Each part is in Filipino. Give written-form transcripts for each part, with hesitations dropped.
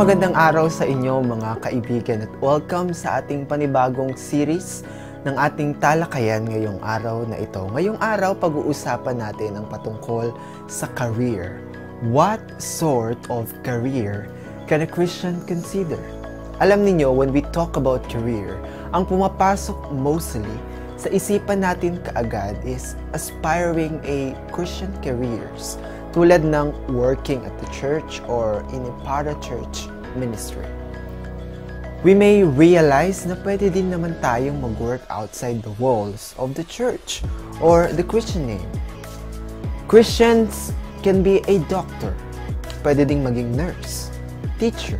Magandang araw sa inyo mga kaibigan at welcome sa ating panibagong series ng ating talakayan ngayong araw na ito. Ngayong araw, pag-uusapan natin ang patungkol sa career. What sort of career can a Christian consider? Alam niyo, when we talk about career, ang pumapasok mostly sa isipan natin kaagad is aspiring a Christian careers, tulad ng working at the church or in a para-church ministry. We may realize na pwede din naman tayong mag-work outside the walls of the church or the Christian name. Christians can be a doctor, pwede ding maging nurse, teacher,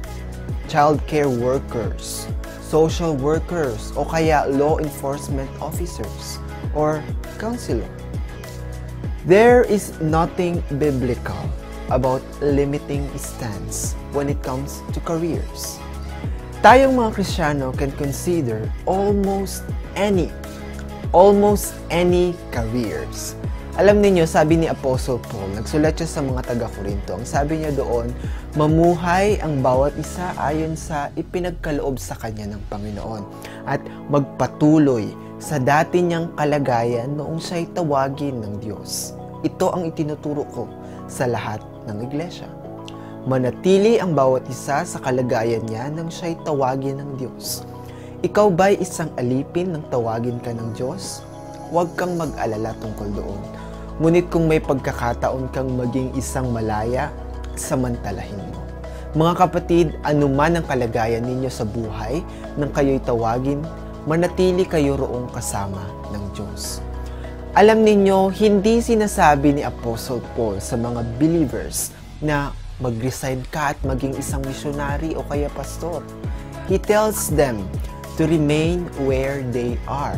childcare workers, social workers, o kaya law enforcement officers or counselor. There is nothing biblical about limiting stance when it comes to careers. Tayong mga Kristiyano can consider almost any careers. Alam niyo, sabi ni Apostle Paul, nagsulat siya sa mga taga-Korinto, ang sabi niya doon, mamuhay ang bawat isa ayon sa ipinagkaloob sa kanya ng Panginoon at magpatuloy sa dati niyang kalagayan noong siya'y tawagin ng Diyos. Ito ang itinuturo ko sa lahat ng iglesia. Manatili ang bawat isa sa kalagayan niya nang siya'y tawagin ng Diyos. Ikaw ba'y isang alipin nang tawagin ka ng Diyos? Huwag kang mag-alala tungkol doon. Ngunit kung may pagkakataon kang maging isang malaya, samantalahin mo. Mga kapatid, anuman ang kalagayan ninyo sa buhay nang kayo'y tawagin, manatili kayo roong kasama ng Diyos. Alam ninyo, hindi sinasabi ni Apostle Paul sa mga believers na mag-resign ka at maging isang misyonary o kaya pastor. He tells them to remain where they are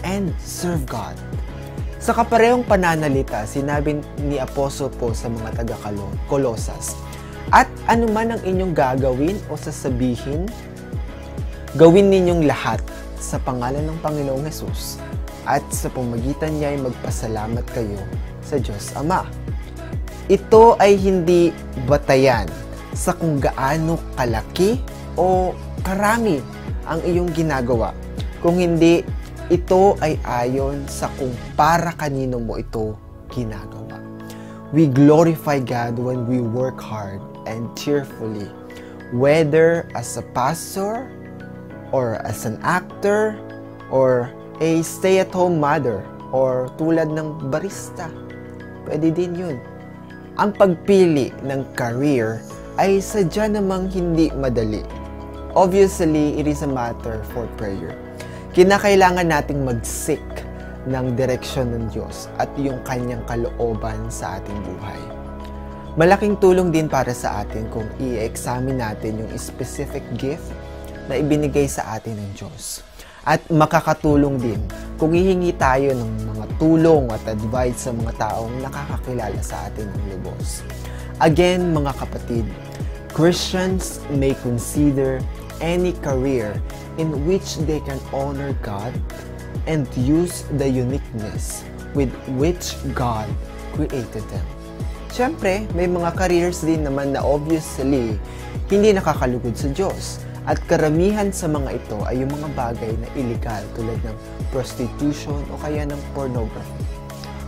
and serve God. Sa kaparehong pananalita, sinabi ni Apostle Paul sa mga taga-Kolosas, at anuman ang inyong gagawin o sasabihin, gawin ninyong lahat sa pangalan ng Panginoong Hesus at sa pamagitan niya ay magpasalamat kayo sa Diyos Ama. Ito ay hindi batayan sa kung gaano kalaki o karami ang iyong ginagawa. Kung hindi, ito ay ayon sa kung para kanino mo ito ginagawa. We glorify God when we work hard and cheerfully, whether as a pastor, or as an actor, or a stay-at-home mother, or tulad ng barista. Pwede din yun. Ang pagpili ng career ay sadya namang hindi madali. Obviously, it is a matter for prayer. Kinakailangan nating mag-seek ng direksyon ng Diyos at yung kanyang kalooban sa ating buhay. Malaking tulong din para sa atin kung i-examine natin yung specific gift na ibinigay sa atin ng Diyos. At makakatulong din kung hihingi tayo ng mga tulong at advice sa mga taong nakakakilala sa atin ng lubos. Again, mga kapatid, Christians may consider any career in which they can honor God and use the uniqueness with which God created them. Siyempre, may mga careers din naman na obviously hindi nakakalugod sa Diyos. At karamihan sa mga ito ay yung mga bagay na illegal tulad ng prostitution o kaya ng pornography.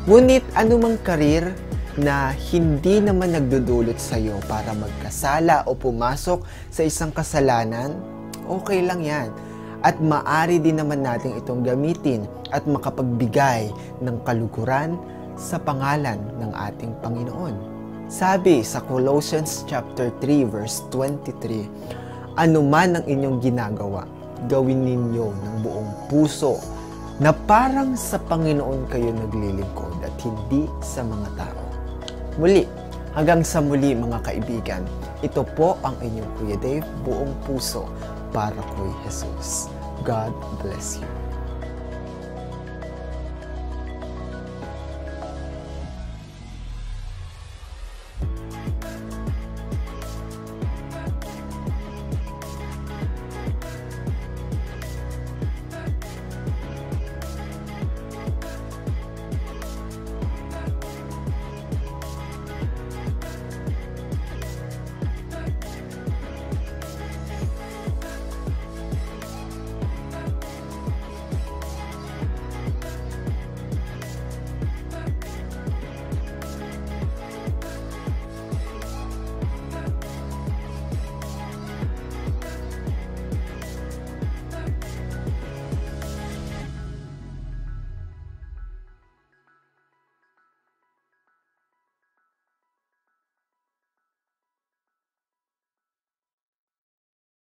Ngunit anumang career na hindi naman nagdudulot sa iyo para magkasala o pumasok sa isang kasalanan, okay lang yan. At maari din naman natin itong gamitin at makapagbigay ng kaluguran sa pangalan ng ating Panginoon. Sabi sa Colossians chapter 3 verse 23, anuman ang inyong ginagawa, gawin ninyo ng buong puso na parang sa Panginoon kayo naglilingkod at hindi sa mga tao. Muli, hanggang sa muli mga kaibigan, ito po ang inyong Kuya Dave, buong puso para kay Jesus. God bless you.